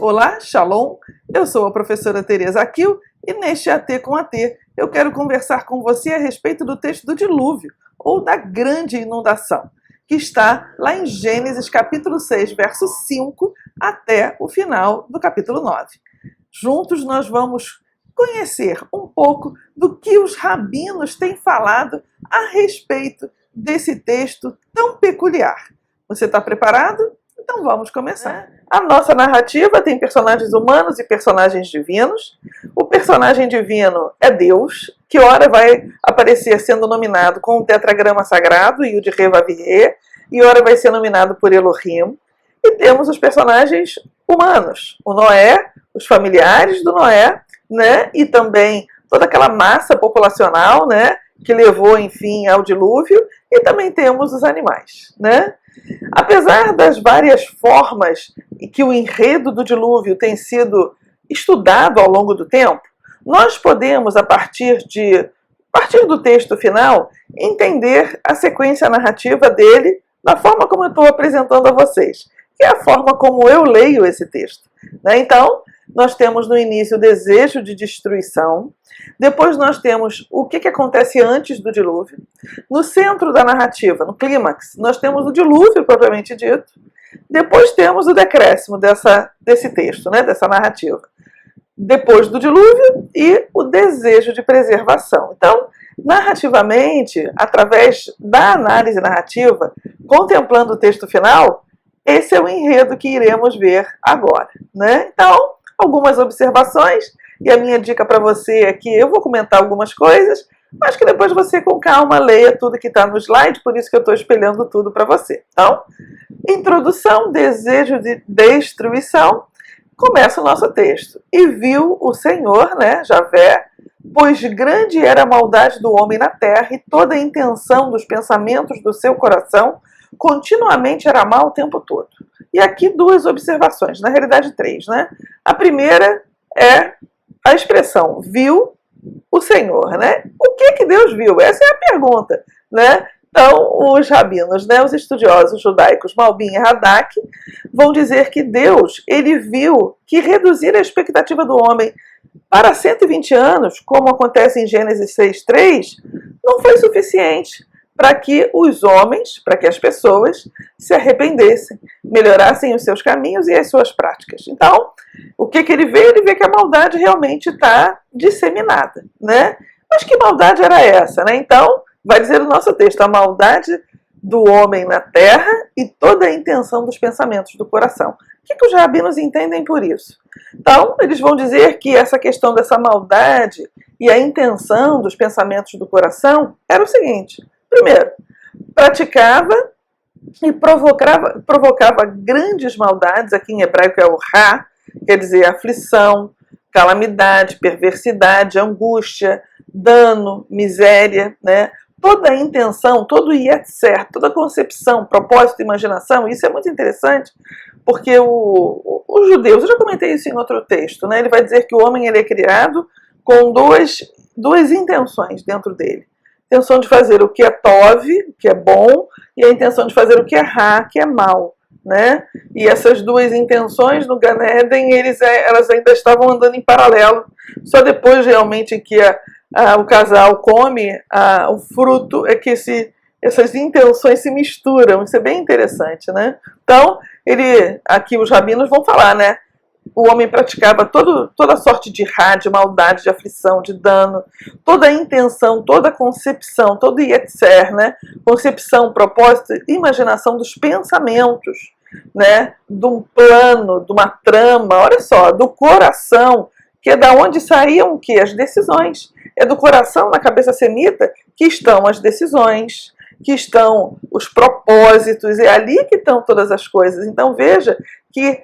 Olá, Shalom! Eu sou a professora Tereza Akil e neste AT com AT eu quero conversar com você a respeito do texto do dilúvio, ou da grande inundação, que está lá em Gênesis capítulo 6, verso 5, até o final do capítulo 9. Juntos nós vamos conhecer um pouco do que os rabinos têm falado a respeito desse texto tão peculiar. Você está preparado? Então vamos começar. A nossa narrativa tem personagens humanos e personagens divinos. O personagem divino é Deus, que ora vai aparecer sendo nominado com o tetragrama sagrado e o de Revavirê, e ora vai ser nominado por Elohim. E temos os personagens humanos, o Noé, os familiares do Noé, né? E também toda aquela massa populacional, né? Que levou, enfim, ao dilúvio. E também temos os animais, né? Apesar das várias formas que o enredo do dilúvio tem sido estudado ao longo do tempo, nós podemos, a partir do texto final, entender a sequência narrativa dele da forma como eu estou apresentando a vocês, que é a forma como eu leio esse texto, né? Então, nós temos no início o desejo de destruição, depois nós temos o que acontece antes do dilúvio, no centro da narrativa, no clímax, nós temos o dilúvio propriamente dito, depois temos o decréscimo desse texto, né, dessa narrativa, depois do dilúvio e o desejo de preservação. Então, narrativamente, através da análise narrativa, contemplando o texto final, esse é o enredo que iremos ver agora, né? Então, algumas observações, e a minha dica para você é que eu vou comentar algumas coisas, mas que depois você com calma leia tudo que está no slide, por isso que eu estou espelhando tudo para você. Então, introdução, desejo de destruição, começa o nosso texto. E viu o Senhor, né, Javé, pois grande era a maldade do homem na terra e toda a intenção dos pensamentos do seu coração continuamente era mal o tempo todo. E aqui duas observações, na realidade três, né? A primeira é a expressão, viu o Senhor, né? O que Deus viu? Essa é a pergunta, né? Então, os rabinos, né, os estudiosos judaicos Malbim e Radak, vão dizer que Deus, ele viu que reduzir a expectativa do homem para 120 anos, como acontece em Gênesis 6:3, não foi suficiente para que os homens, para que as pessoas se arrependessem, melhorassem os seus caminhos e as suas práticas. Então, o que ele vê? Ele vê que a maldade realmente está disseminada, né? Mas que maldade era essa, né? Então, vai dizer o nosso texto, a maldade do homem na terra e toda a intenção dos pensamentos do coração. O que os rabinos entendem por isso? Então, eles vão dizer que essa questão dessa maldade e a intenção dos pensamentos do coração era o seguinte: primeiro, praticava e provocava grandes maldades, aqui em hebraico é o ra, quer dizer aflição, calamidade, perversidade, angústia, dano, miséria, né? Toda a intenção, todo o yetzer, toda a concepção, propósito, imaginação, isso é muito interessante, porque os judeus, eu já comentei isso em outro texto, né? Ele vai dizer que o homem ele é criado com duas intenções dentro dele. A intenção de fazer o que é tov, o que é bom, e a intenção de fazer o que é ra, que é mal, né? E essas duas intenções no Gan Eden, elas ainda estavam andando em paralelo. Só depois realmente que o casal come o fruto é que essas intenções se misturam. Isso é bem interessante, né? Então, aqui os rabinos vão falar, né? O homem praticava toda sorte de ra, de maldade, de aflição, de dano, toda a intenção, toda a concepção, todo o yetzer, né? Concepção, propósito, imaginação dos pensamentos, né? De um plano, de uma trama, olha só, do coração, que é da onde saíam o quê? As decisões. É do coração, na cabeça semita, que estão as decisões, que estão os propósitos, é ali que estão todas as coisas. Então veja que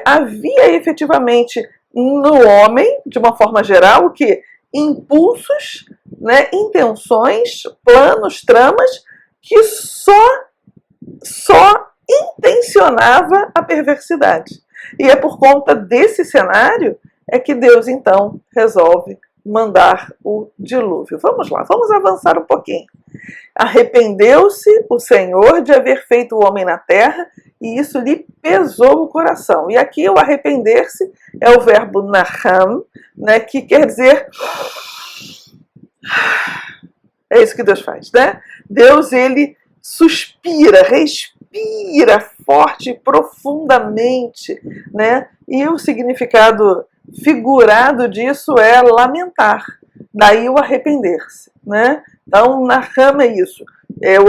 havia efetivamente no homem, de uma forma geral, o que? Impulsos, né, intenções, planos, tramas, que só intencionava a perversidade. E é por conta desse cenário é que Deus então resolve mandar o dilúvio. Vamos lá, vamos avançar um pouquinho. Arrependeu-se o Senhor de haver feito o homem na terra, e isso lhe pesou o coração. E aqui o arrepender-se é o verbo naham, né, que quer dizer... É isso que Deus faz, né? Deus, ele suspira, respira forte e profundamente, né? E o significado figurado disso é lamentar. Daí o arrepender-se, né? Então, naham é isso.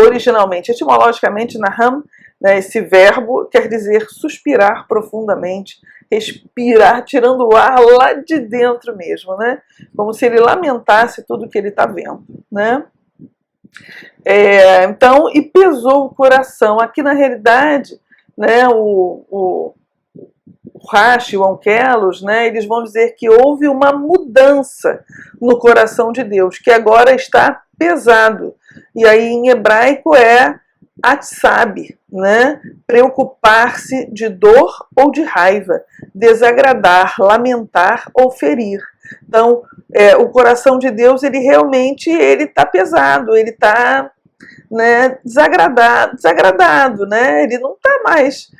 Originalmente, etimologicamente, naham, né, esse verbo quer dizer suspirar profundamente, respirar, tirando o ar lá de dentro mesmo, né? Como se ele lamentasse tudo que ele está vendo, né? Então, e pesou o coração. Aqui, na realidade, né, o Rashi, o Onkelos, né, eles vão dizer que houve uma mudança no coração de Deus, que agora está pesado. E aí, em hebraico, é atsab, né? Preocupar-se de dor ou de raiva, desagradar, lamentar ou ferir. Então, o coração de Deus, ele realmente está pesado, ele está, né, desagradado, né? Ele não está mais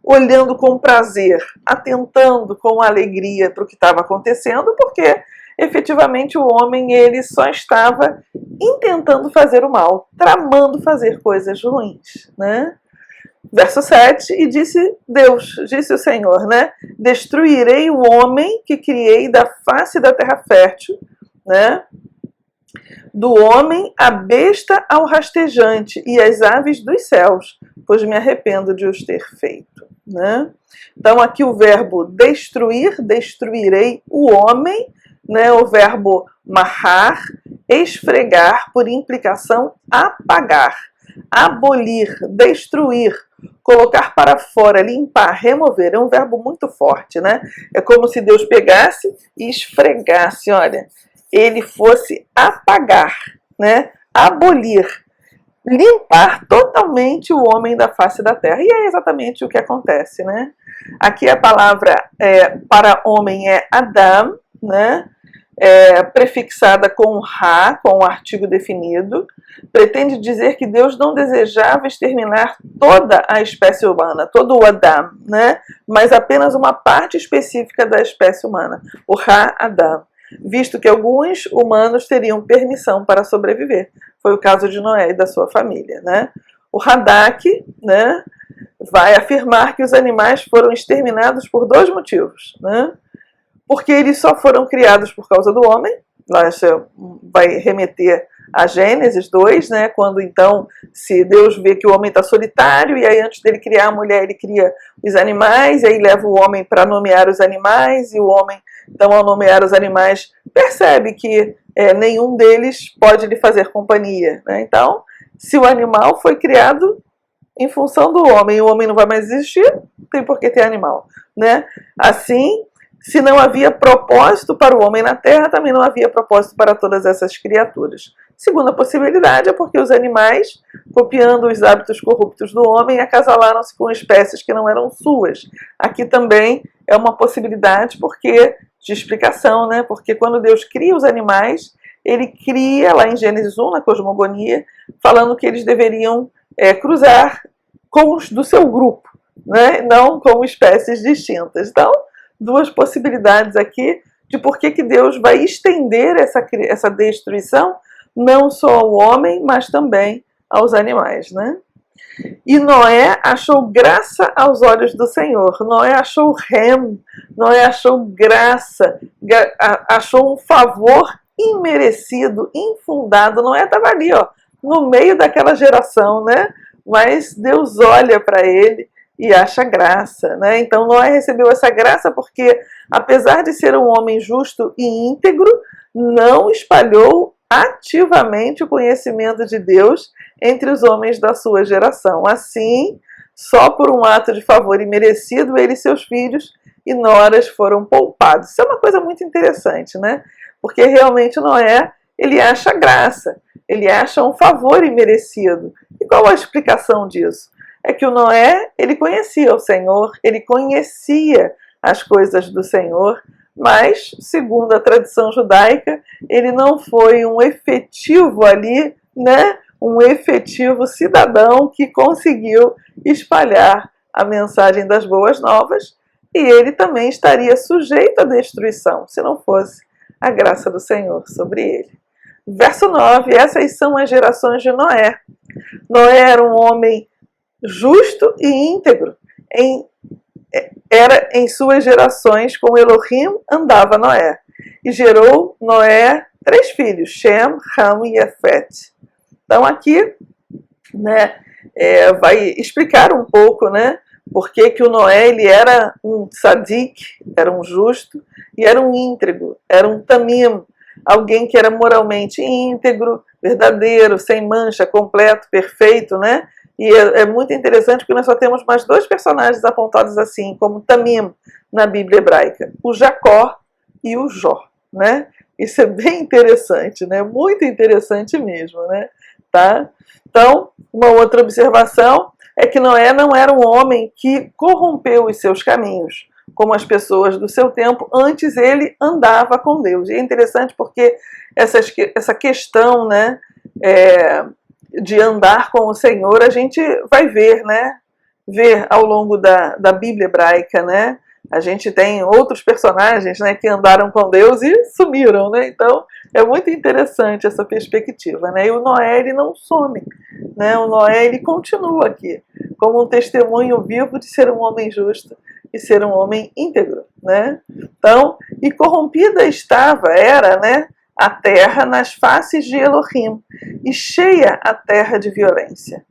olhando com prazer, atentando com alegria para o que estava acontecendo, porque efetivamente o homem, ele só estava intentando fazer o mal, tramando fazer coisas ruins, né? Verso 7, e disse o Senhor, né? Destruirei o homem que criei da face da terra fértil, né? Do homem a besta ao rastejante e as aves dos céus, pois me arrependo de os ter feito, né? Então aqui o verbo destruir, destruirei o homem, né? O verbo mahar, esfregar, por implicação apagar, abolir, destruir, colocar para fora, limpar, remover. É um verbo muito forte, né? É como se Deus pegasse e esfregasse, olha, ele fosse apagar, né? Abolir, limpar totalmente o homem da face da terra. E é exatamente o que acontece, né? Aqui a palavra para homem é Adam, né? Prefixada com Ra, com o artigo definido, pretende dizer que Deus não desejava exterminar toda a espécie humana, todo o Adam, né? Mas apenas uma parte específica da espécie humana, o Ha-Adam, visto que alguns humanos teriam permissão para sobreviver. Foi o caso de Noé e da sua família, né? O Radak, né, vai afirmar que os animais foram exterminados por dois motivos, né? Porque eles só foram criados por causa do homem, vai remeter a Gênesis 2, né, quando então, se Deus vê que o homem está solitário, e aí antes dele criar a mulher, ele cria os animais, e aí leva o homem para nomear os animais, e o homem, então, ao nomear os animais, percebe que nenhum deles pode lhe fazer companhia, né? Então, se o animal foi criado em função do homem, e o homem não vai mais existir, não tem por que ter animal, né? Assim, se não havia propósito para o homem na terra, também não havia propósito para todas essas criaturas. Segunda possibilidade é porque os animais, copiando os hábitos corruptos do homem, acasalaram-se com espécies que não eram suas. Aqui também é uma possibilidade de explicação, né? Porque quando Deus cria os animais, ele cria, lá em Gênesis 1, na cosmogonia, falando que eles deveriam cruzar com os do seu grupo, né? Não com espécies distintas. Então, duas possibilidades aqui de por que Deus vai estender essa destruição não só ao homem, mas também aos animais, né? E Noé achou graça aos olhos do Senhor. Noé achou Noé achou graça, achou um favor imerecido, infundado. Noé estava ali, ó, no meio daquela geração, né? Mas Deus olha para ele e acha graça, né? Então Noé recebeu essa graça porque, apesar de ser um homem justo e íntegro, não espalhou ativamente o conhecimento de Deus entre os homens da sua geração. Assim, só por um ato de favor imerecido, ele e seus filhos e noras foram poupados. Isso é uma coisa muito interessante, né? Porque realmente Noé, ele acha graça, ele acha um favor imerecido. E qual a explicação disso? É que o Noé, ele conhecia o Senhor, ele conhecia as coisas do Senhor, mas, segundo a tradição judaica, ele não foi um efetivo ali né, um efetivo cidadão que conseguiu espalhar a mensagem das boas novas, e ele também estaria sujeito à destruição, se não fosse a graça do Senhor sobre ele. Verso 9, essas são as gerações de Noé. Noé era um homem justo e íntegro. Era em suas gerações, com Elohim andava Noé. E gerou Noé 3 filhos, Shem, Ham e Jafet. Então aqui, né, vai explicar um pouco, né, por que o Noé ele era um tzadik, era um justo, e era um íntegro, era um tamim, alguém que era moralmente íntegro, verdadeiro, sem mancha, completo, perfeito, né? E é muito interessante porque nós só temos mais 2 personagens apontados assim, como tamim, na Bíblia hebraica, o Jacó e o Jó, né? Isso é bem interessante, né? Muito interessante mesmo, né? Tá? Então, uma outra observação é que Noé não era um homem que corrompeu os seus caminhos, como as pessoas do seu tempo, antes ele andava com Deus. E é interessante porque essa questão, né, de andar com o Senhor, a gente vai ver, né, ver ao longo da Bíblia hebraica, né, a gente tem outros personagens, né, que andaram com Deus e sumiram, né, então é muito interessante essa perspectiva, né, e o Noé ele não some, né, o Noé ele continua aqui, como um testemunho vivo de ser um homem justo, e ser um homem íntegro, né? Então, e corrompida era, né, a terra nas faces de Elohim, e cheia a terra de violência.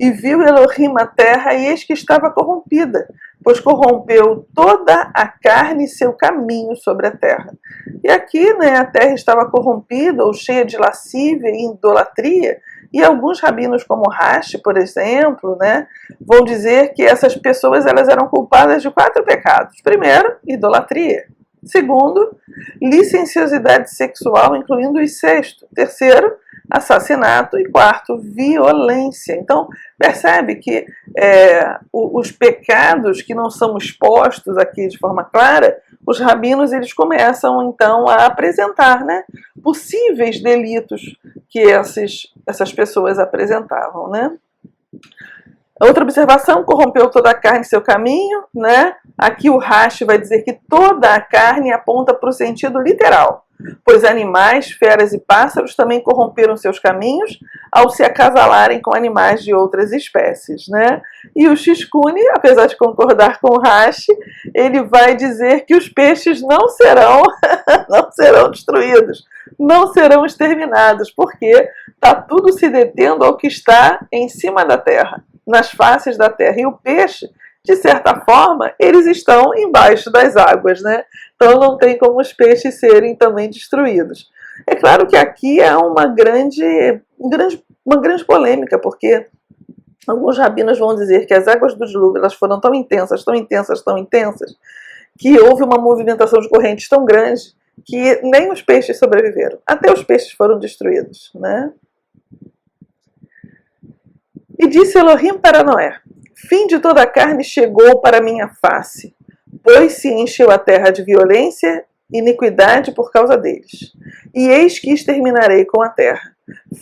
E viu Elohim a terra, e eis que estava corrompida, pois corrompeu toda a carne seu caminho sobre a terra. E aqui, né, a terra estava corrompida, ou cheia de lascívia e idolatria, e alguns rabinos como Rashi, por exemplo, né, vão dizer que essas pessoas elas eram culpadas de 4 pecados. Primeiro, idolatria. Segundo, licenciosidade sexual, incluindo o incesto. Terceiro, assassinato. E quarto, violência. Então, percebe que os pecados que não são expostos aqui de forma clara, os rabinos eles começam então a apresentar, né, possíveis delitos que essas pessoas apresentavam, né? Outra observação, corrompeu toda a carne em seu caminho, né? Aqui o Rashi vai dizer que toda a carne aponta para o sentido literal, pois animais, feras e pássaros também corromperam seus caminhos ao se acasalarem com animais de outras espécies, né? E o Shishkuni, apesar de concordar com o Rashi, ele vai dizer que os peixes não serão destruídos, não serão exterminados, porque está tudo se detendo ao que está em cima da terra, nas faces da terra. E o peixe, de certa forma, eles estão embaixo das águas, né? Então não tem como os peixes serem também destruídos. É claro que aqui é uma grande polêmica, porque alguns rabinos vão dizer que as águas do dilúvio elas foram tão intensas, que houve uma movimentação de correntes tão grande que nem os peixes sobreviveram. Até os peixes foram destruídos, né? E disse Elohim para Noé: fim de toda a carne chegou para minha face, pois se encheu a terra de violência e iniquidade por causa deles. E eis que exterminarei com a terra.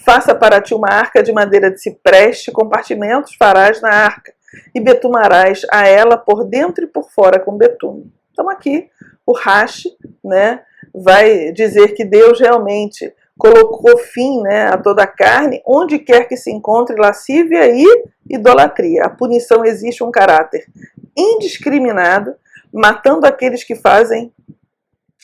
Faça para ti uma arca de madeira de cipreste, compartimentos farás na arca, e betumarás a ela por dentro e por fora com betume. Então aqui o Rashi, né, vai dizer que Deus realmente colocou fim, né, a toda a carne, onde quer que se encontre lascívia e idolatria. A punição existe um caráter indiscriminado, matando aqueles que fazem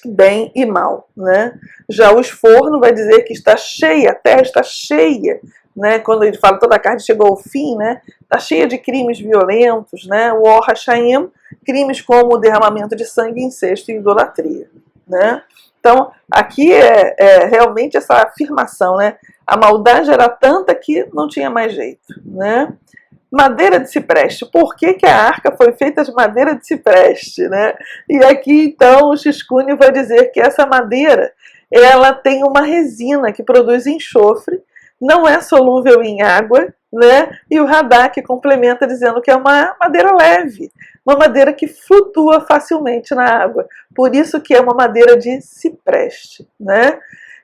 bem e mal, né? Já o esforno vai dizer que está cheia, a terra está cheia, né? Quando ele fala toda a carne chegou ao fim, né? Está cheia de crimes violentos, né? O Or HaShaim, crimes como o derramamento de sangue, incesto e idolatria, né? Então, aqui é realmente essa afirmação, né? A maldade era tanta que não tinha mais jeito, né? Madeira de cipreste. Por que a arca foi feita de madeira de cipreste, né? E aqui, então, o Shishkuni vai dizer que essa madeira, ela tem uma resina que produz enxofre, não é solúvel em água, né? E o Radak complementa dizendo que é uma madeira leve, uma madeira que flutua facilmente na água. Por isso que é uma madeira de cipreste, né?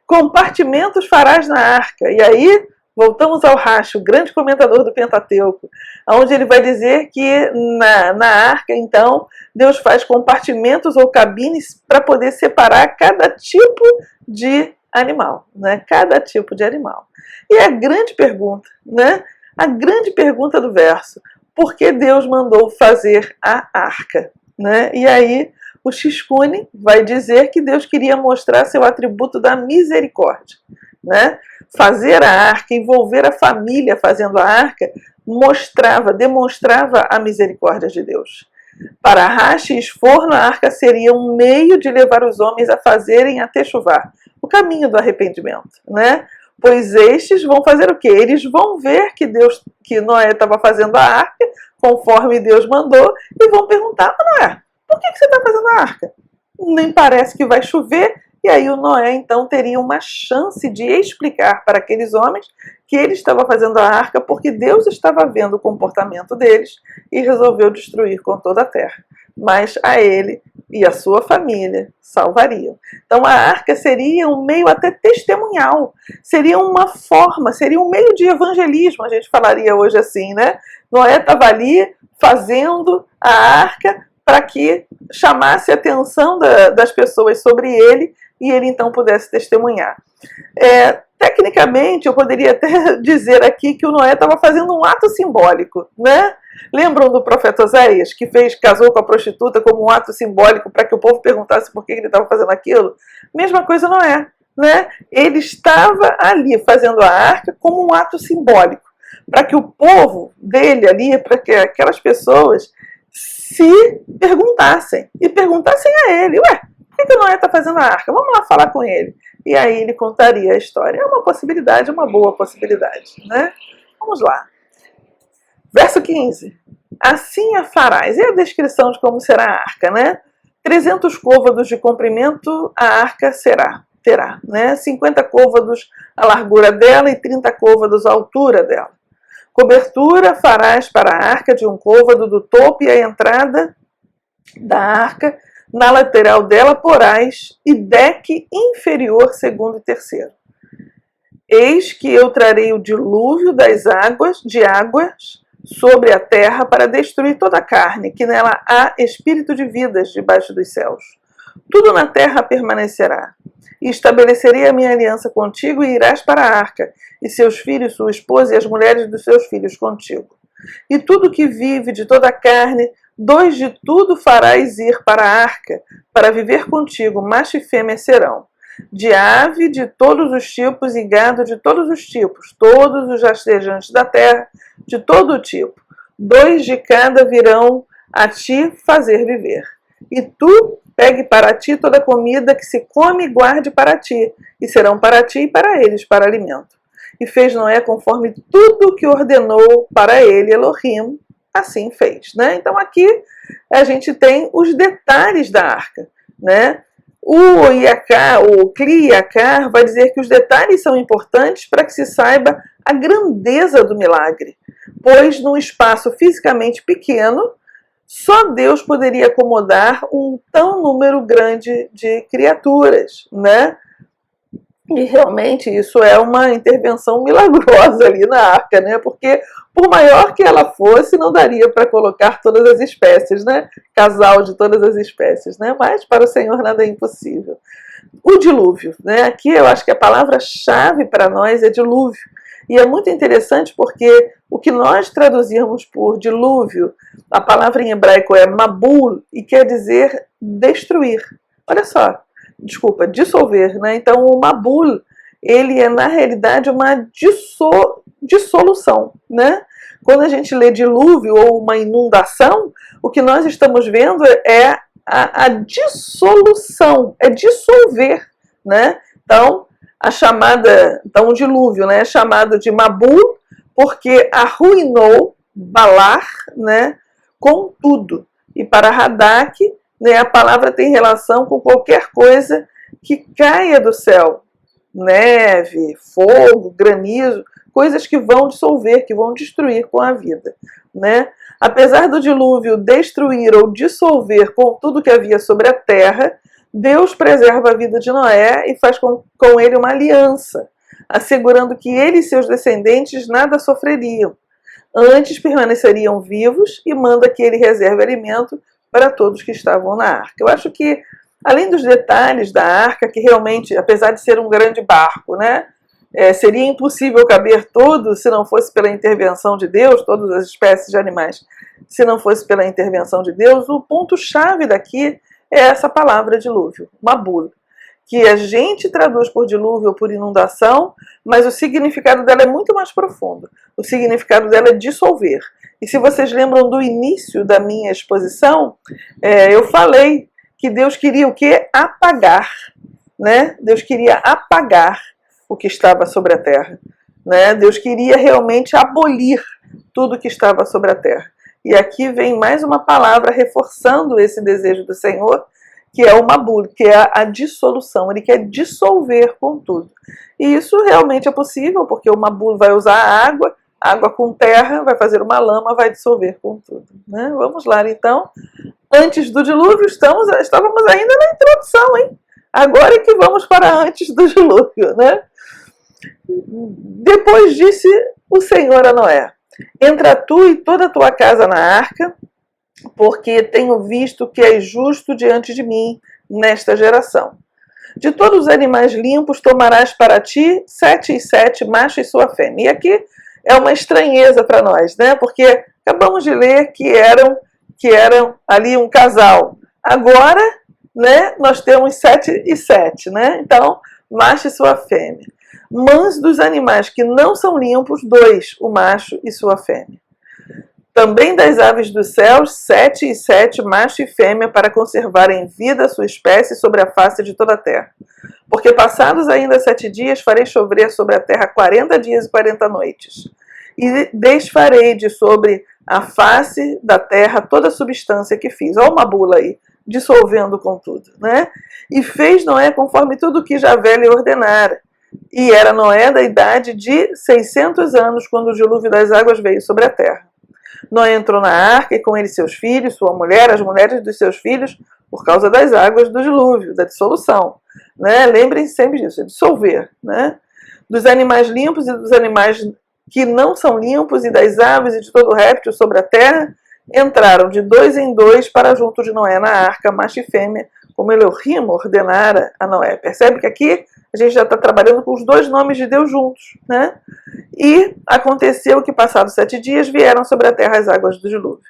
Compartimentos farás na arca. E aí Voltamos ao Rashi, o grande comentador do Pentateuco, onde ele vai dizer que na arca, então, Deus faz compartimentos ou cabines para poder separar cada tipo de animal, né? Cada tipo de animal. E a grande pergunta, né? A grande pergunta do verso, por que Deus mandou fazer a arca, né? E aí o Shishkuni vai dizer que Deus queria mostrar seu atributo da misericórdia, né? Fazer a arca, envolver a família fazendo a arca, demonstrava a misericórdia de Deus. Para Rashi e Sforno, a arca seria um meio de levar os homens a fazerem a Teshuvá, o caminho do arrependimento, né? Pois estes vão fazer o quê? Eles vão ver que Noé estava fazendo a arca, conforme Deus mandou, e vão perguntar, Noé, por que você está fazendo a arca? Nem parece que vai chover. E aí o Noé, então, teria uma chance de explicar para aqueles homens que ele estava fazendo a arca porque Deus estava vendo o comportamento deles e resolveu destruir com toda a terra. Mas a ele e a sua família salvariam. Então a arca seria um meio até testemunhal, seria uma forma, seria um meio de evangelismo, a gente falaria hoje assim, né? Noé estava ali fazendo a arca para que chamasse a atenção das pessoas sobre ele e ele então pudesse testemunhar. Tecnicamente, eu poderia até dizer aqui que o Noé estava fazendo um ato simbólico, né? Lembram do profeta Oséias, que casou com a prostituta como um ato simbólico para que o povo perguntasse por que ele estava fazendo aquilo? Mesma coisa Noé, né? Ele estava ali fazendo a arca como um ato simbólico, para que o povo dele ali, para que aquelas pessoas se perguntassem, e perguntassem a ele, por que o Noé está fazendo a arca? Vamos lá falar com ele. E aí ele contaria a história. É uma possibilidade, uma boa possibilidade, né? Vamos lá. Verso 15. Assim a farás. E a descrição de como será a arca, né? 300 côvados de comprimento a arca terá, né? 50 côvados a largura dela e 30 côvados a altura dela. Cobertura farás para a arca de um côvado do topo e a entrada da arca. Na lateral dela porás e deque inferior segundo e terceiro. Eis que eu trarei o dilúvio de águas sobre a terra para destruir toda a carne, que nela há espírito de vidas debaixo dos céus. Tudo na terra permanecerá. E estabelecerei a minha aliança contigo e irás para a arca, e seus filhos, sua esposa e as mulheres dos seus filhos contigo. E tudo que vive de toda a carne, 2 de tudo farás ir para a arca, para viver contigo, macho e fêmea serão. De ave de todos os tipos e gado de todos os tipos, todos os rastejantes da terra, de todo o tipo. 2 de cada virão a ti fazer viver. E tu pegue para ti toda a comida que se come e guarde para ti, e serão para ti e para eles para alimento. E fez Noé conforme tudo que ordenou para ele Elohim, assim fez, né? Então aqui a gente tem os detalhes da arca, né? O Kli Yakar vai dizer que os detalhes são importantes para que se saiba a grandeza do milagre, pois num espaço fisicamente pequeno, só Deus poderia acomodar um tão número grande de criaturas, né? E realmente isso é uma intervenção milagrosa ali na arca, né? Porque por maior que ela fosse, não daria para colocar todas as espécies, né? Casal de todas as espécies, né? Mas para o Senhor nada é impossível. O dilúvio, né? Aqui eu acho que a palavra-chave para nós é dilúvio. E é muito interessante porque o que nós traduzimos por dilúvio, a palavra em hebraico é mabul e quer dizer destruir. Olha só. Desculpa, dissolver, né? Então o mabul, ele é na realidade uma dissolução, né? Quando a gente lê dilúvio ou uma inundação, o que nós estamos vendo é a dissolução, é dissolver, né? Então o dilúvio, né, é chamado de mabul porque arruinou, balar, né, com tudo. E para Radak, né, a palavra tem relação com qualquer coisa que caia do céu. Neve, fogo, granizo, coisas que vão dissolver, que vão destruir com a vida, né? Apesar do dilúvio destruir ou dissolver com tudo que havia sobre a terra, Deus preserva a vida de Noé e faz com ele uma aliança. assegurando que ele e seus descendentes nada sofreriam. Antes permaneceriam vivos e manda que ele reserve alimento para todos que estavam na arca. Eu acho que, além dos detalhes da arca, que realmente, apesar de ser um grande barco, né, seria impossível caber tudo se não fosse pela intervenção de Deus, todas as espécies de animais, se não fosse pela intervenção de Deus, o ponto-chave daqui é essa palavra dilúvio, Mabul, que a gente traduz por dilúvio ou por inundação, mas o significado dela é muito mais profundo. O significado dela é dissolver. E se vocês lembram do início da minha exposição, eu falei que Deus queria o quê? Apagar, né? Deus queria apagar o que estava sobre a terra, né? Deus queria realmente abolir tudo que estava sobre a terra. E aqui vem mais uma palavra reforçando esse desejo do Senhor, que é o Mabul, que é a dissolução. Ele quer dissolver com tudo. E isso realmente é possível, porque o Mabul vai usar água com terra, vai fazer uma lama, vai dissolver com tudo, né? Vamos lá, então. Antes do dilúvio, estávamos ainda na introdução, hein? Agora é que vamos para antes do dilúvio, né? Depois disse o Senhor a Noé: entra tu e toda a tua casa na arca, porque tenho visto que és justo diante de mim nesta geração. De todos os animais limpos tomarás para ti 7 e 7, macho e sua fêmea. E aqui é uma estranheza para nós, né? Porque acabamos de ler que eram ali um casal. Agora, né, nós temos 7 e 7, né? Então, macho e sua fêmea. Mas dos animais que não são limpos, 2, o macho e sua fêmea. Também das aves dos céus, 7 e 7, macho e fêmea, para conservar em vida a sua espécie sobre a face de toda a terra. Porque passados ainda 7 dias, farei chover sobre a terra 40 dias e 40 noites. E desfarei de sobre a face da terra toda a substância que fiz. Olha uma bula aí, dissolvendo com tudo, né? E fez Noé conforme tudo que Javé lhe ordenara. E era Noé da idade de 600 anos, quando o dilúvio das águas veio sobre a terra. Noé entrou na arca e com ele seus filhos, sua mulher, as mulheres dos seus filhos, por causa das águas do dilúvio, da dissolução, né? Lembrem-se sempre disso, é dissolver, né? Dos animais limpos e dos animais que não são limpos, e das aves e de todo réptil sobre a terra, entraram de 2 em 2 para junto de Noé na arca, macho e fêmea, como Elohim ordenara a Noé. Percebe que aqui a gente já está trabalhando com os 2 nomes de Deus juntos, né? E aconteceu que, passados 7 dias, vieram sobre a terra as águas do dilúvio.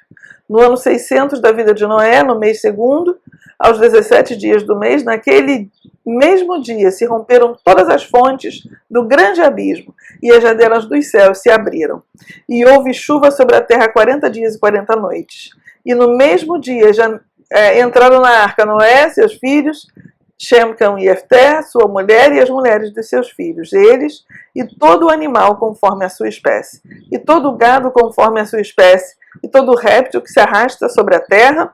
No ano 600 da vida de Noé, no mês segundo, aos 17 dias do mês, naquele mesmo dia se romperam todas as fontes do grande abismo, e as janelas dos céus se abriram. E houve chuva sobre a terra 40 dias e 40 noites. E no mesmo dia já entraram na arca Noé, seus filhos, Shem, Cão e Efté, sua mulher, e as mulheres de seus filhos, eles, e todo animal conforme a sua espécie, e todo gado conforme a sua espécie, e todo réptil que se arrasta sobre a terra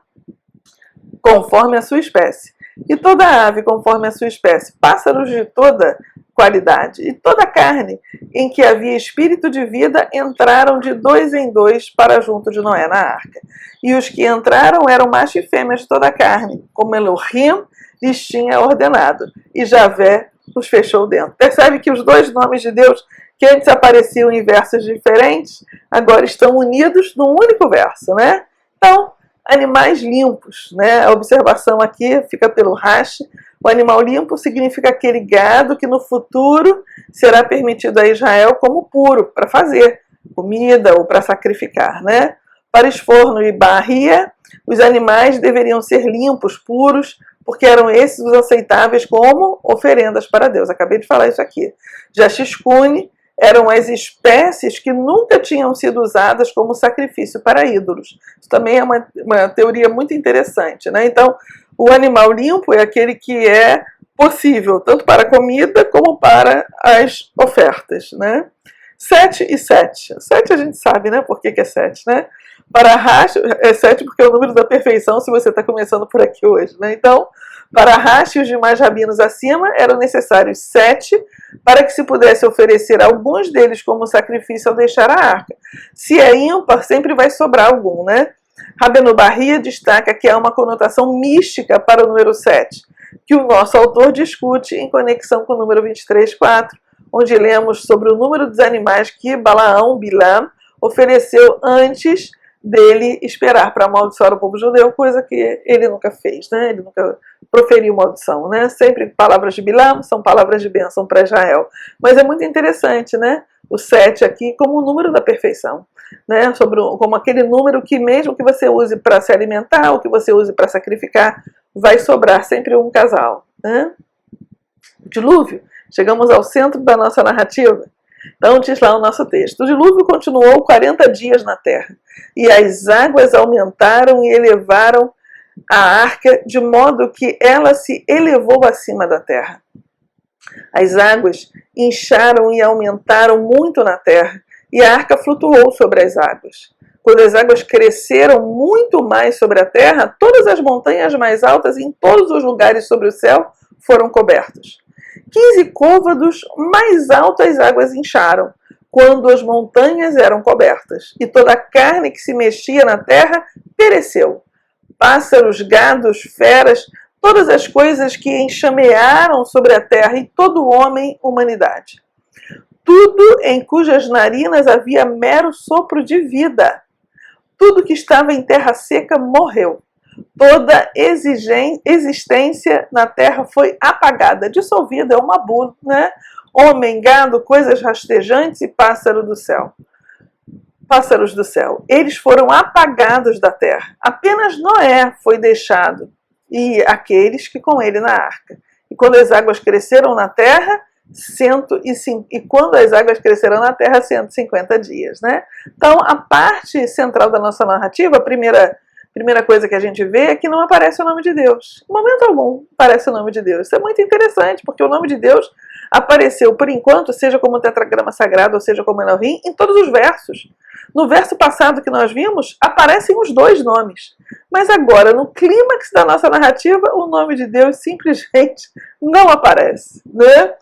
conforme a sua espécie, e toda ave conforme a sua espécie, pássaros de toda qualidade, e toda carne em que havia espírito de vida entraram de 2 em 2 para junto de Noé na arca. E os que entraram eram macho e fêmea de toda a carne, como Elohim lhes tinha ordenado, e Javé os fechou dentro. Percebe que os 2 nomes de Deus, que antes apareciam em versos diferentes, agora estão unidos num único verso, né? Então, animais limpos, né? A observação aqui fica pelo Rashi. O animal limpo significa aquele gado que no futuro será permitido a Israel como puro, para fazer comida ou para sacrificar, né? Para esforno e barria, os animais deveriam ser limpos, puros, porque eram esses os aceitáveis como oferendas para Deus. Acabei de falar isso aqui. Já Shishkune eram as espécies que nunca tinham sido usadas como sacrifício para ídolos. Isso também é uma teoria muito interessante, né? Então, o animal limpo é aquele que é possível, tanto para a comida como para as ofertas, né? 7 e 7. 7 a gente sabe, né? Por que é 7, né? Para Rashi, é 7 porque é o número da perfeição, se você está começando por aqui hoje, né? Então, para Rashi e os demais rabinos acima, eram necessários 7 para que se pudesse oferecer alguns deles como sacrifício ao deixar a arca. Se é ímpar, sempre vai sobrar algum, né? Rabbeinu Barria destaca que há uma conotação mística para o número 7, que o nosso autor discute em conexão com o número 23,4, onde lemos sobre o número dos animais que Bilam, ofereceu antes dele esperar para amaldiçoar o povo judeu, coisa que ele nunca fez, né? Ele nunca proferiu maldição, né? Sempre palavras de Bilam são palavras de bênção para Israel. Mas é muito interessante, né? O 7 aqui como o número da perfeição, né? Como aquele número que mesmo que você use para se alimentar, ou que você use para sacrificar, vai sobrar sempre um casal, né? O dilúvio, chegamos ao centro da nossa narrativa. Então diz lá o nosso texto: o dilúvio continuou 40 dias na terra, e as águas aumentaram e elevaram a arca, de modo que ela se elevou acima da terra. As águas incharam e aumentaram muito na terra, e a arca flutuou sobre as águas. Quando as águas cresceram muito mais sobre a terra, todas as montanhas mais altas em todos os lugares sobre o céu foram cobertas. 15 côvados mais alto as águas incharam, quando as montanhas eram cobertas, e toda a carne que se mexia na terra pereceu. Pássaros, gados, feras, todas as coisas que enxamearam sobre a terra, e todo homem, humanidade. Tudo em cujas narinas havia mero sopro de vida. Tudo que estava em terra seca morreu. Toda existência na terra foi apagada, dissolvida, é uma bula, né? Homem, gado, coisas rastejantes e pássaros do céu. Pássaros do céu. Eles foram apagados da terra. Apenas Noé foi deixado, e aqueles que com ele na arca. E quando as águas cresceram na terra, 150 dias, né? Então, a parte central da nossa narrativa, a primeira coisa que a gente vê é que não aparece o nome de Deus. Em momento algum aparece o nome de Deus. Isso é muito interessante, porque o nome de Deus apareceu, por enquanto, seja como tetragrama sagrado, ou seja como Elohim, em todos os versos. No verso passado que nós vimos, aparecem os dois nomes. Mas agora, no clímax da nossa narrativa, o nome de Deus simplesmente não aparece, né?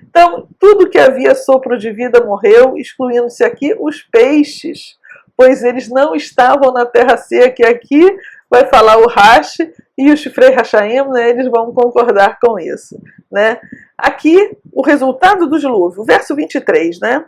Então, tudo que havia sopro de vida morreu, excluindo-se aqui os peixes, pois eles não estavam na terra seca. E aqui vai falar o Rashi e o Shifrei Hashaim, né? Eles vão concordar com isso, né? Aqui, o resultado do dilúvio, verso 23, né?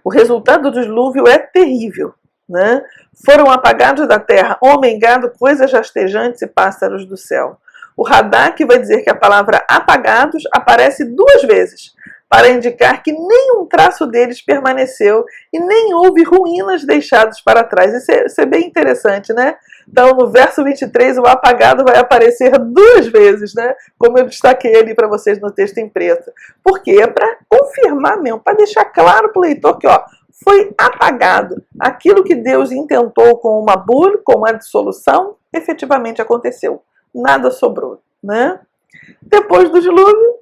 O resultado do dilúvio é terrível, né? Foram apagados da terra homem, gado, coisas rastejantes e pássaros do céu. O Radak vai dizer que a palavra apagados aparece 2 vezes, para indicar que nenhum traço deles permaneceu e nem houve ruínas deixadas para trás. Isso é bem interessante, né? Então, no verso 23, o apagado vai aparecer 2 vezes, né? Como eu destaquei ali para vocês no texto em preto. Por quê? É para confirmar mesmo, para deixar claro para o leitor que, ó, foi apagado. Aquilo que Deus intentou com uma bula, com uma dissolução, efetivamente aconteceu. Nada sobrou, né? Depois do dilúvio,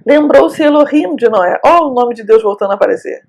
lembrou-se Elohim de Noé. Ó, o nome de Deus voltando a aparecer.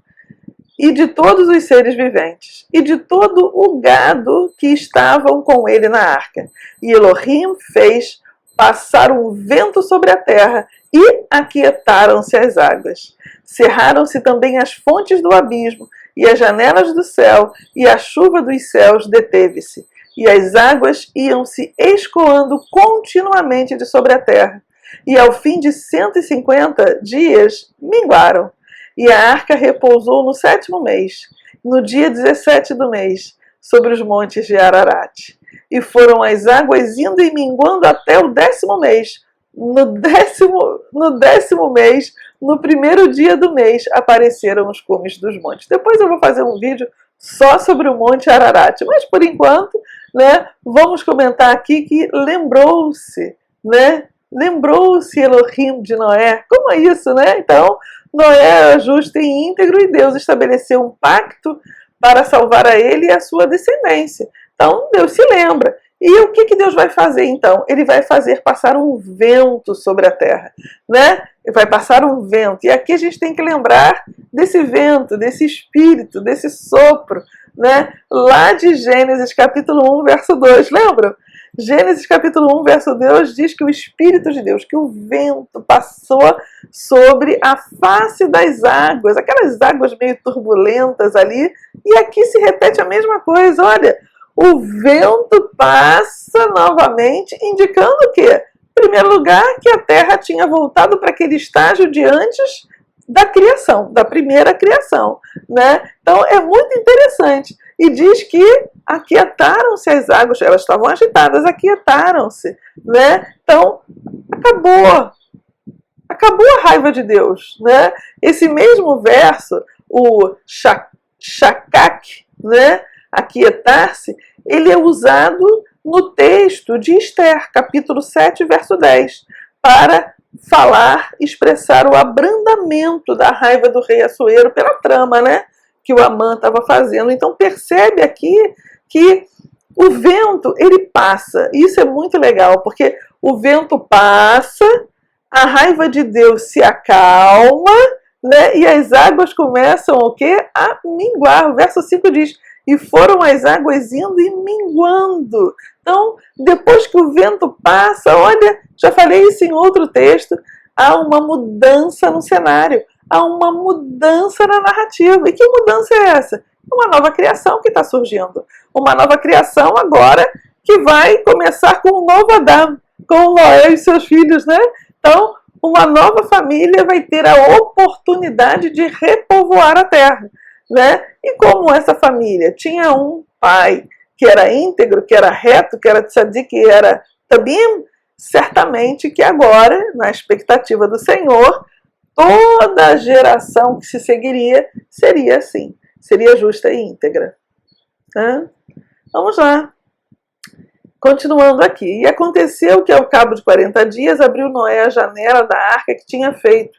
E de todos os seres viventes, e de todo o gado que estavam com ele na arca. E Elohim fez passar um vento sobre a terra, e aquietaram-se as águas. Cerraram-se também as fontes do abismo, e as janelas do céu, e a chuva dos céus deteve-se. E as águas iam se escoando continuamente de sobre a terra. E ao fim de 150 dias, minguaram. E a arca repousou no 7º mês, no dia 17 do mês, sobre os montes de Ararat. E foram as águas indo e minguando até o 10º mês. No décimo mês, no primeiro dia do mês, apareceram os cumes dos montes. Depois eu vou fazer um vídeo só sobre o monte Ararat. Mas, por enquanto, né, vamos comentar aqui que lembrou-se, né? Lembrou-se Elohim de Noé. Como é isso, né? Então, Noé era justo e íntegro, e Deus estabeleceu um pacto para salvar a ele e a sua descendência. Então, Deus se lembra. E o que Deus vai fazer, então? Ele vai fazer passar um vento sobre a terra, né? Ele vai passar um vento. E aqui a gente tem que lembrar desse vento, desse espírito, desse sopro, né? Lá de Gênesis capítulo 1, verso 2. Lembram? Gênesis capítulo 1, verso 2 diz que o Espírito de Deus, que o vento passou sobre a face das águas, aquelas águas meio turbulentas ali, e aqui se repete a mesma coisa. Olha, o vento passa novamente, indicando o quê? Em primeiro lugar, que a terra tinha voltado para aquele estágio de antes da criação, da primeira criação, né? Então é muito interessante. E diz que aquietaram-se as águas, elas estavam agitadas, aquietaram-se, né? Então acabou a raiva de Deus, né? Esse mesmo verso, o shakak, né? Aquietar-se, ele é usado no texto de Esther, capítulo 7, verso 10, para falar, expressar o abrandamento da raiva do rei Assuero pela trama, né, que o Amã estava fazendo. Então percebe aqui que o vento, ele passa. Isso é muito legal, porque o vento passa, a raiva de Deus se acalma, né, e as águas começam o quê? A minguar. O verso 5 diz: e foram as águas indo e minguando. Então, depois que o vento passa, olha, já falei isso em outro texto, há uma mudança no cenário, há uma mudança na narrativa. E que mudança é essa? Uma nova criação que está surgindo. Uma nova criação agora que vai começar com um novo Adão, com Noé e seus filhos, né? Então, uma nova família vai ter a oportunidade de repovoar a terra, né? E como essa família tinha um pai que era íntegro, que era reto, que era tzadik, que era tabim, certamente que agora, na expectativa do Senhor, toda a geração que se seguiria seria assim, seria justa e íntegra. Vamos lá. Continuando aqui. E aconteceu que ao cabo de 40 dias abriu Noé a janela da arca que tinha feito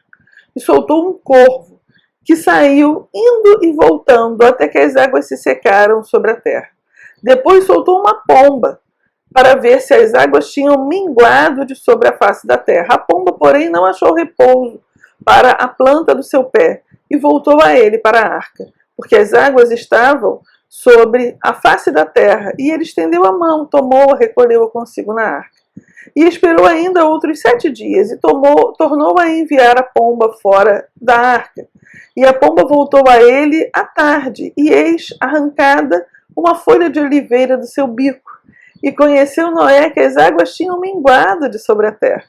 e soltou um corvo que saiu indo e voltando até que as águas se secaram sobre a terra. Depois soltou uma pomba para ver se as águas tinham minguado de sobre a face da terra. A pomba, porém, não achou repouso para a planta do seu pé e voltou a ele para a arca, porque as águas estavam sobre a face da terra, e ele estendeu a mão, tomou-a, recolheu-a consigo na arca. E esperou ainda outros 7 dias, e tornou a enviar a pomba fora da arca. E a pomba voltou a ele à tarde, e eis arrancada uma folha de oliveira do seu bico. E conheceu Noé que as águas tinham minguado de sobre a terra.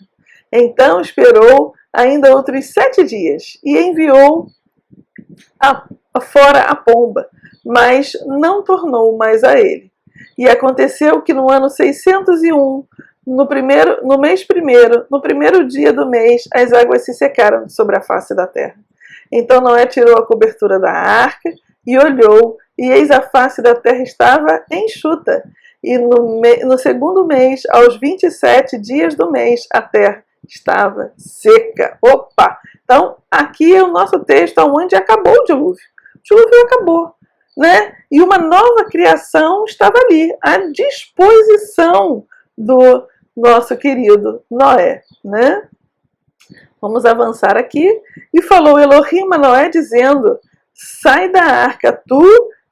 Então esperou ainda outros 7 dias, e enviou fora a pomba, mas não tornou mais a ele. E aconteceu que no ano 601, no mês primeiro, no primeiro dia do mês, as águas se secaram sobre a face da terra. Então Noé tirou a cobertura da arca e olhou, e eis a face da terra estava enxuta. E no segundo mês, aos 27 dias do mês, a terra estava seca. Opa! Então, aqui é o nosso texto onde acabou o dilúvio. O dilúvio acabou, né? E uma nova criação estava ali, à disposição do nosso querido Noé, né? Vamos avançar aqui. E falou Elohim a Noé dizendo: sai da arca, tu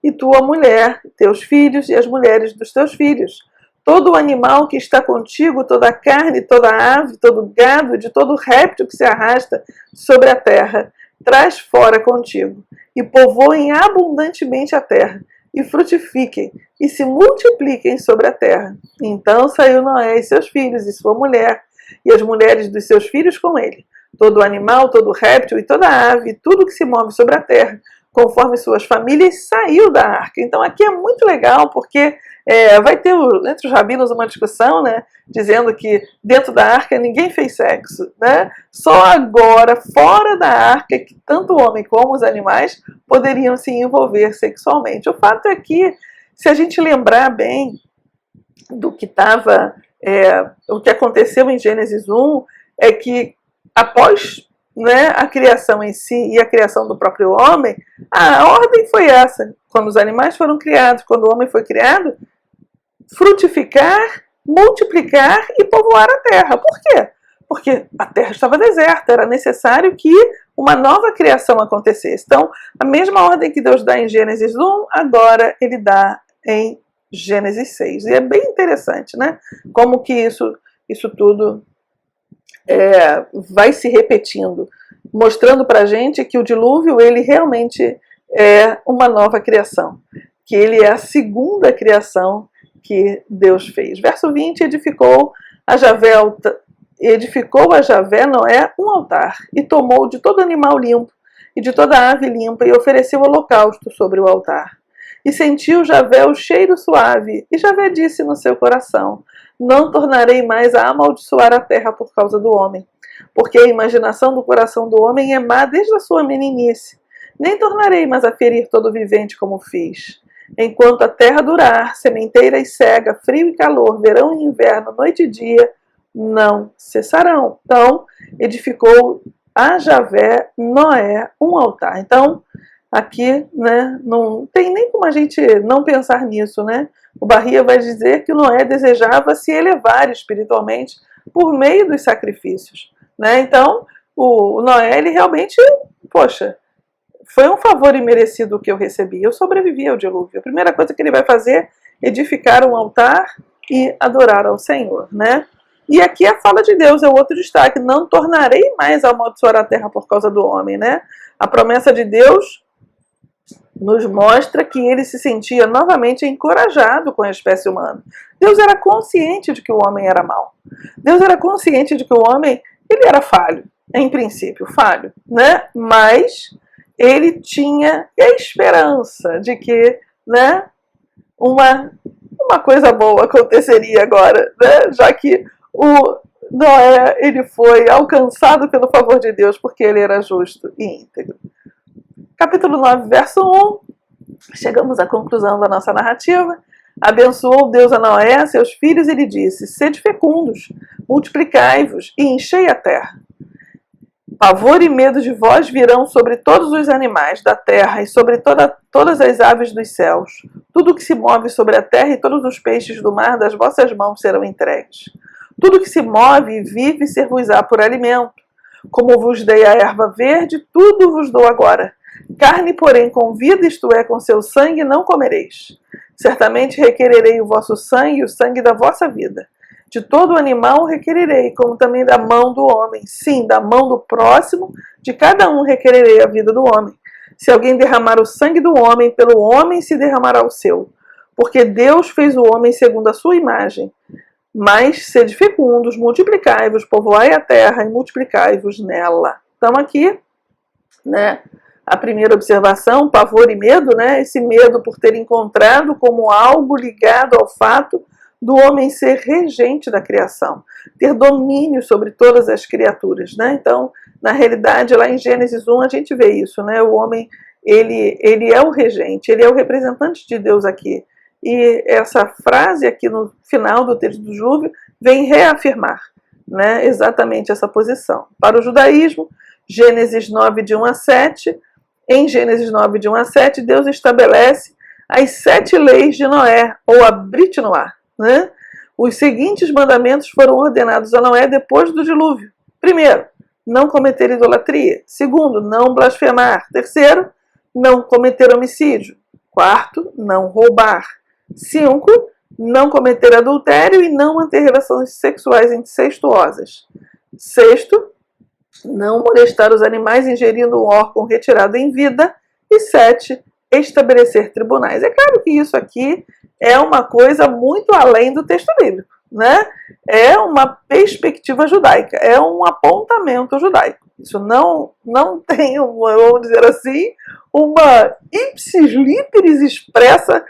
e tua mulher, teus filhos e as mulheres dos teus filhos. Todo o animal que está contigo, toda a carne, toda a ave, todo o gado, de todo o réptil que se arrasta sobre a terra, traz fora contigo. E povoem abundantemente a terra, e frutifiquem, e se multipliquem sobre a terra. Então saiu Noé e seus filhos, e sua mulher, e as mulheres dos seus filhos com ele. Todo animal, todo réptil e toda ave, tudo que se move sobre a terra, conforme suas famílias, saiu da arca. Então aqui é muito legal, porque vai ter entre os rabinos uma discussão, né, dizendo que dentro da arca ninguém fez sexo, né? Só agora, fora da arca, que tanto o homem como os animais poderiam se envolver sexualmente. O fato é que, se a gente lembrar bem do que o que aconteceu em Gênesis 1, é que após, né, a criação em si e a criação do próprio homem, a ordem foi essa. Quando os animais foram criados, quando o homem foi criado, frutificar, multiplicar e povoar a terra. Por quê? Porque a terra estava deserta, era necessário que uma nova criação acontecesse. Então, a mesma ordem que Deus dá em Gênesis 1, agora ele dá em Gênesis 6. E é bem interessante, né? Como que isso tudo vai se repetindo, mostrando para a gente que o dilúvio, ele realmente é uma nova criação, que ele é a segunda criação que Deus fez. Verso 20, edificou a Javé Noé um altar, e tomou de todo animal limpo, e de toda ave limpa, e ofereceu holocausto sobre o altar. E sentiu Javé o cheiro suave, e Javé disse no seu coração: não tornarei mais a amaldiçoar a terra por causa do homem, porque a imaginação do coração do homem é má desde a sua meninice. Nem tornarei mais a ferir todo vivente como fiz. Enquanto a terra durar, sementeira e cega, frio e calor, verão e inverno, noite e dia, não cessarão. Então, edificou a Javé, Noé, um altar. Então, aqui, né, não tem nem como a gente não pensar nisso, né? O Barria vai dizer que Noé desejava se elevar espiritualmente por meio dos sacrifícios, né? Então, o Noé, ele realmente, poxa, foi um favor imerecido que eu recebi. Eu sobrevivi ao dilúvio. A primeira coisa que ele vai fazer é edificar um altar e adorar ao Senhor, né? E aqui a fala de Deus é o outro destaque. Não tornarei mais a amaldiçoar a terra por causa do homem, né? A promessa de Deus nos mostra que ele se sentia novamente encorajado com a espécie humana. Deus era consciente de que o homem era mau. Deus era consciente de que o homem, ele era falho, em princípio, falho, né? Mas ele tinha a esperança de que, né, uma coisa boa aconteceria agora, né? Já que o Noé, ele foi alcançado pelo favor de Deus porque ele era justo e íntegro. Capítulo 9, verso 1, chegamos à conclusão da nossa narrativa. Abençoou Deus a Noé, a seus filhos, e lhe disse: sede fecundos, multiplicai-vos e enchei a terra. Pavor e medo de vós virão sobre todos os animais da terra e sobre todas as aves dos céus. Tudo que se move sobre a terra e todos os peixes do mar das vossas mãos serão entregues. Tudo que se move e vive ser-vos-á por alimento. Como vos dei a erva verde, tudo vos dou agora. Carne, porém, com vida, isto é, com seu sangue, não comereis. Certamente requererei o vosso sangue e o sangue da vossa vida. De todo animal requererei, como também da mão do homem. Sim, da mão do próximo, de cada um requererei a vida do homem. Se alguém derramar o sangue do homem, pelo homem se derramará o seu. Porque Deus fez o homem segundo a sua imagem. Mas sede fecundos, multiplicai-vos, povoai a terra e multiplicai-vos nela. Então aqui, né, a primeira observação, pavor e medo, né, esse medo por ter encontrado como algo ligado ao fato do homem ser regente da criação, ter domínio sobre todas as criaturas, né? Então, na realidade, lá em Gênesis 1 a gente vê isso, né? O homem, ele é o regente, ele é o representante de Deus aqui. E essa frase aqui no final do texto do dilúvio vem reafirmar, né, exatamente essa posição. Para o judaísmo, Gênesis 9, de 1 a 7, em Gênesis 9, de 1 a 7, Deus estabelece as 7 leis de Noé, ou a Brit Noá, né? Os seguintes mandamentos foram ordenados a Noé depois do dilúvio. Primeiro, não cometer idolatria. Segundo, não blasfemar. Terceiro, não cometer homicídio. Quarto, não roubar. 5. Não cometer adultério e não manter relações sexuais incestuosas. 6. Não molestar os animais ingerindo um órgão retirado em vida. E 7. Estabelecer tribunais. É claro que isso aqui é uma coisa muito além do texto bíblico, né? É uma perspectiva judaica, é um apontamento judaico. Isso não tem, vamos dizer assim, uma ipsis literis expressa,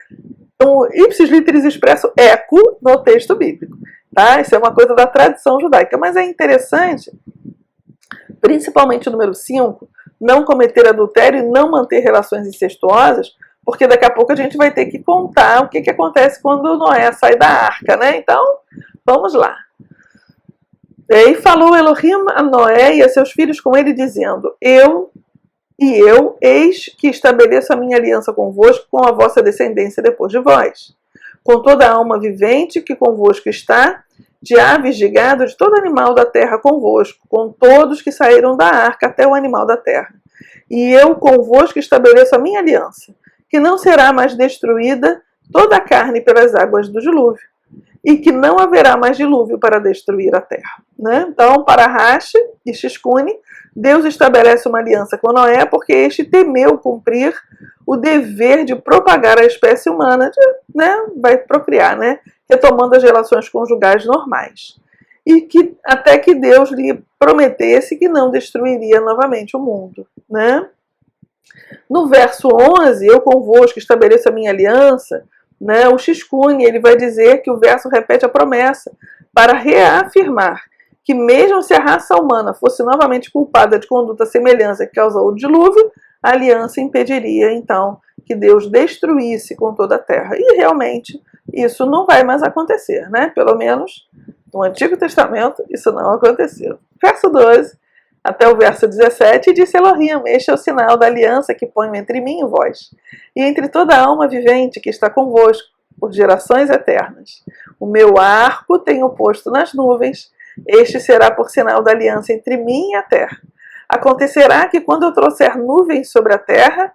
um ipsis literis expresso eco no texto bíblico, tá? Isso é uma coisa da tradição judaica, mas é interessante, principalmente o número 5, não cometer adultério e não manter relações incestuosas, porque daqui a pouco a gente vai ter que contar o que acontece quando Noé sai da arca, né? Então, vamos lá. E falou Elohim a Noé e a seus filhos com ele, dizendo: eu, eis que estabeleço a minha aliança convosco, com a vossa descendência depois de vós, com toda a alma vivente que convosco está, de aves, de gado, de todo animal da terra convosco, com todos que saíram da arca até o animal da terra. E eu convosco estabeleço a minha aliança, que não será mais destruída toda a carne pelas águas do dilúvio, e que não haverá mais dilúvio para destruir a terra. Né? Então, para Rashi e Shishkuni, Deus estabelece uma aliança com Noé porque este temeu cumprir o dever de propagar a espécie humana, vai procriar, né? Retomando as relações conjugais normais. E que até que Deus lhe prometesse que não destruiria novamente o mundo. Né? No verso 11, eu convosco estabeleço a minha aliança, né? O Xiscune, ele vai dizer que o verso repete a promessa para reafirmar que mesmo se a raça humana fosse novamente culpada de conduta semelhante que causou o dilúvio, a aliança impediria, então, que Deus destruísse com toda a terra. E realmente isso não vai mais acontecer, né? Pelo menos no Antigo Testamento isso não aconteceu. Verso 12 até o verso 17, e disse Elohim, este é o sinal da aliança que ponho entre mim e vós, e entre toda a alma vivente que está convosco, por gerações eternas. O meu arco tenho posto nas nuvens, este será por sinal da aliança entre mim e a terra. Acontecerá que quando eu trouxer nuvens sobre a terra,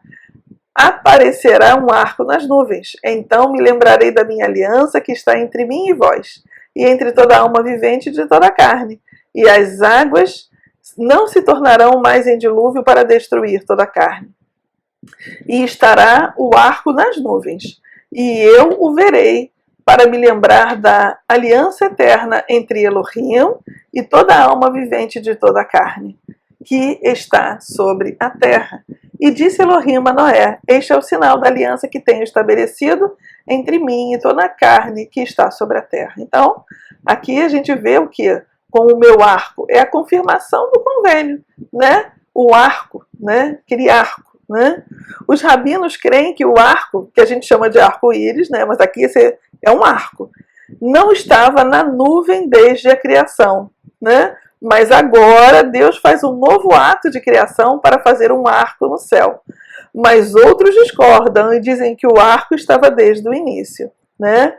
aparecerá um arco nas nuvens. Então me lembrarei da minha aliança que está entre mim e vós, e entre toda a alma vivente de toda a carne, e as águas não se tornarão mais em dilúvio para destruir toda a carne. E estará o arco nas nuvens, e eu o verei para me lembrar da aliança eterna entre Elohim e toda a alma vivente de toda a carne, que está sobre a terra. E disse Elohim a Noé, este é o sinal da aliança que tenho estabelecido entre mim e toda a carne que está sobre a terra. Então, aqui a gente vê o que? Com o meu arco, é a confirmação do convênio, né? O arco, né? Aquele arco, né? Os rabinos creem que o arco, que a gente chama de arco-íris, né? Mas aqui esse é um arco, não estava na nuvem desde a criação, né? Mas agora Deus faz um novo ato de criação para fazer um arco no céu. Mas outros discordam e dizem que o arco estava desde o início, né?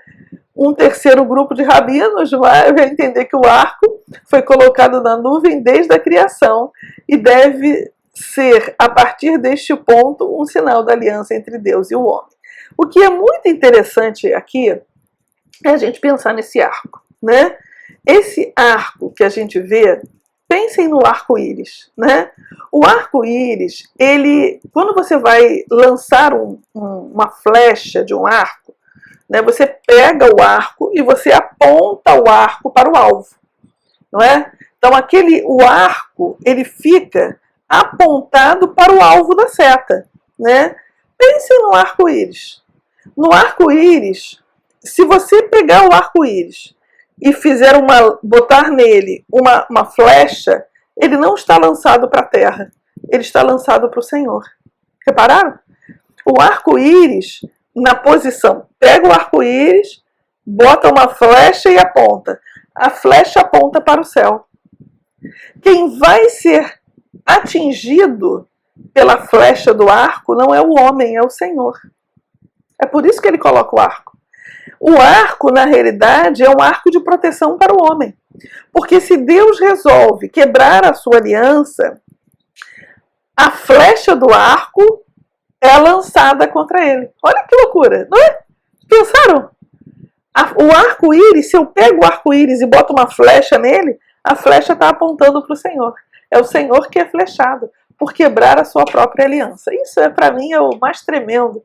Um terceiro grupo de rabinos vai entender que o arco foi colocado na nuvem desde a criação e deve ser, a partir deste ponto, um sinal da aliança entre Deus e o homem. O que é muito interessante aqui é a gente pensar nesse arco, né? Esse arco que a gente vê, pensem no arco-íris, né? O arco-íris, ele, quando você vai lançar uma flecha de um arco, né, você pega o arco e você aponta o arco para o alvo, não é? Então o arco, ele fica apontado para o alvo da seta, né? Pense no arco-íris. No arco-íris, se você pegar o arco-íris e botar nele uma flecha, ele não está lançado para a terra, ele está lançado para o Senhor. Repararam? O arco-íris, na posição, pega o arco-íris, bota uma flecha e aponta. A flecha aponta para o céu. Quem vai ser atingido pela flecha do arco não é o homem, é o Senhor. É por isso que ele coloca o arco. O arco, na realidade, é um arco de proteção para o homem. Porque se Deus resolve quebrar a sua aliança, a flecha do arco é lançada contra ele. Olha que loucura, não é? Pensaram? O arco-íris, se eu pego o arco-íris e boto uma flecha nele, a flecha está apontando para o Senhor. É o Senhor que é flechado por quebrar a sua própria aliança. Isso, para mim, é o mais tremendo.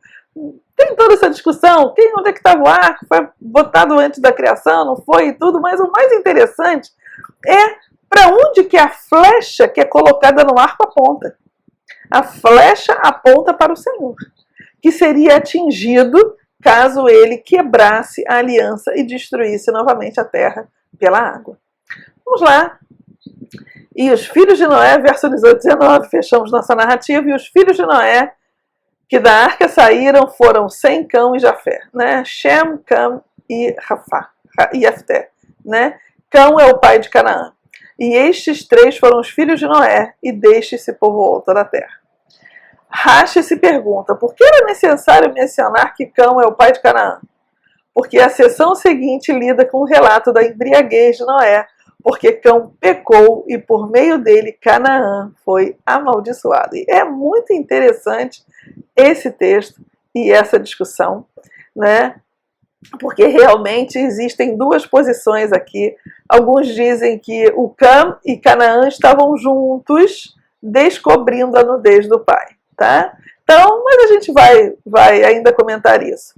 Tem toda essa discussão, onde é que estava o arco, foi botado antes da criação, não foi e tudo, mas o mais interessante é para onde que a flecha que é colocada no arco aponta. A flecha aponta para o Senhor, que seria atingido caso ele quebrasse a aliança e destruísse novamente a terra pela água. Vamos lá. E os filhos de Noé, verso 18 e 19, fechamos nossa narrativa, e os filhos de Noé que da arca saíram foram Sem, Cão e Jafé, né? Shem, Cam e Jafté, né? Cão é o pai de Canaã. E estes três foram os filhos de Noé, e destes se povoou toda a terra. Rashi se pergunta, por que era necessário mencionar que Cão é o pai de Canaã? Porque a seção seguinte lida com o relato da embriaguez de Noé, porque Cão pecou e por meio dele Canaã foi amaldiçoado. E é muito interessante esse texto e essa discussão, né? Porque realmente existem duas posições aqui. Alguns dizem que o Cam e Canaã estavam juntos descobrindo a nudez do pai, tá? Então, mas a gente vai ainda comentar isso.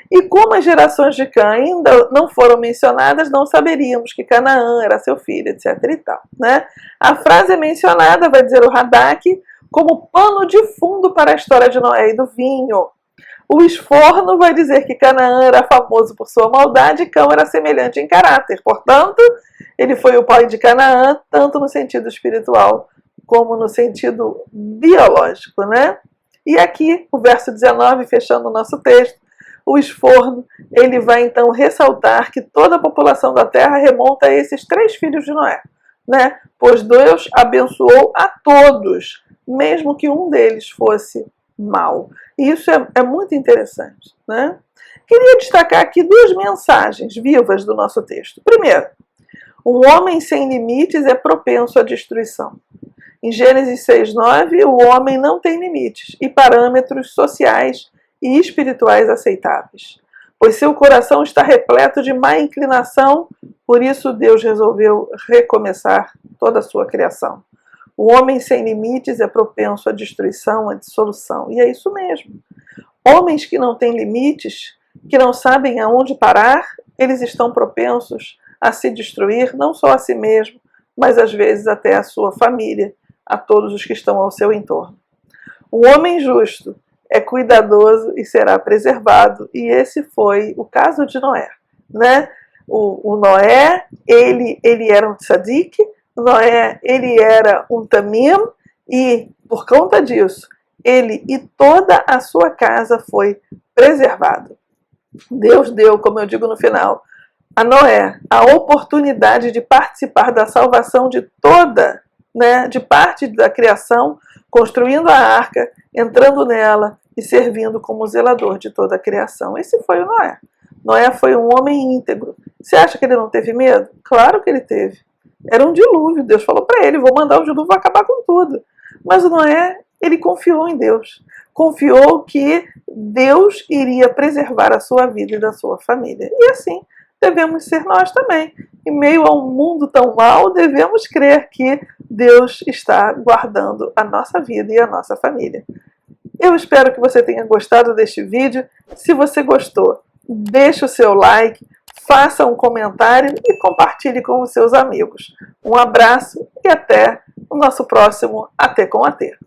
E como as gerações de Cã ainda não foram mencionadas, não saberíamos que Canaã era seu filho, etc. e tal, né? A frase é mencionada, vai dizer o Radak, como pano de fundo para a história de Noé e do vinho. O esforno vai dizer que Canaã era famoso por sua maldade e Cão era semelhante em caráter. Portanto, ele foi o pai de Canaã, tanto no sentido espiritual como no sentido biológico, né? E aqui, o verso 19, fechando o nosso texto, o esforno, ele vai então ressaltar que toda a população da terra remonta a esses 3 filhos de Noé, né? Pois Deus abençoou a todos, mesmo que um deles fosse mau. E isso é muito interessante, né? Queria destacar aqui 2 mensagens vivas do nosso texto. Primeiro, um homem sem limites é propenso à destruição. Em Gênesis 6:9, o homem não tem limites e parâmetros sociais e espirituais aceitáveis, pois seu coração está repleto de má inclinação, por isso Deus resolveu recomeçar toda a sua criação. O homem sem limites é propenso à destruição, à dissolução, e é isso mesmo. Homens que não têm limites, que não sabem aonde parar, eles estão propensos a se destruir, não só a si mesmo, mas às vezes até a sua família, a todos os que estão ao seu entorno. O homem justo é cuidadoso e será preservado, e esse foi o caso de Noé, né? O Noé, ele era um tzadik, Noé, ele era um tamim, e por conta disso, ele e toda a sua casa foi preservado. Deus deu, como eu digo no final, a Noé a oportunidade de participar da salvação de toda, né, de parte da criação, construindo a arca, entrando nela e servindo como zelador de toda a criação. Esse foi o Noé. Noé foi um homem íntegro. Você acha que ele não teve medo? Claro que ele teve. Era um dilúvio. Deus falou para ele, vou mandar o dilúvio, vai acabar com tudo. Mas o Noé, ele confiou em Deus. Confiou que Deus iria preservar a sua vida e da sua família. E assim devemos ser nós também. Em meio a um mundo tão mau, devemos crer que Deus está guardando a nossa vida e a nossa família. Eu espero que você tenha gostado deste vídeo. Se você gostou, deixe o seu like, faça um comentário e compartilhe com os seus amigos. Um abraço e até o nosso próximo AT com AT.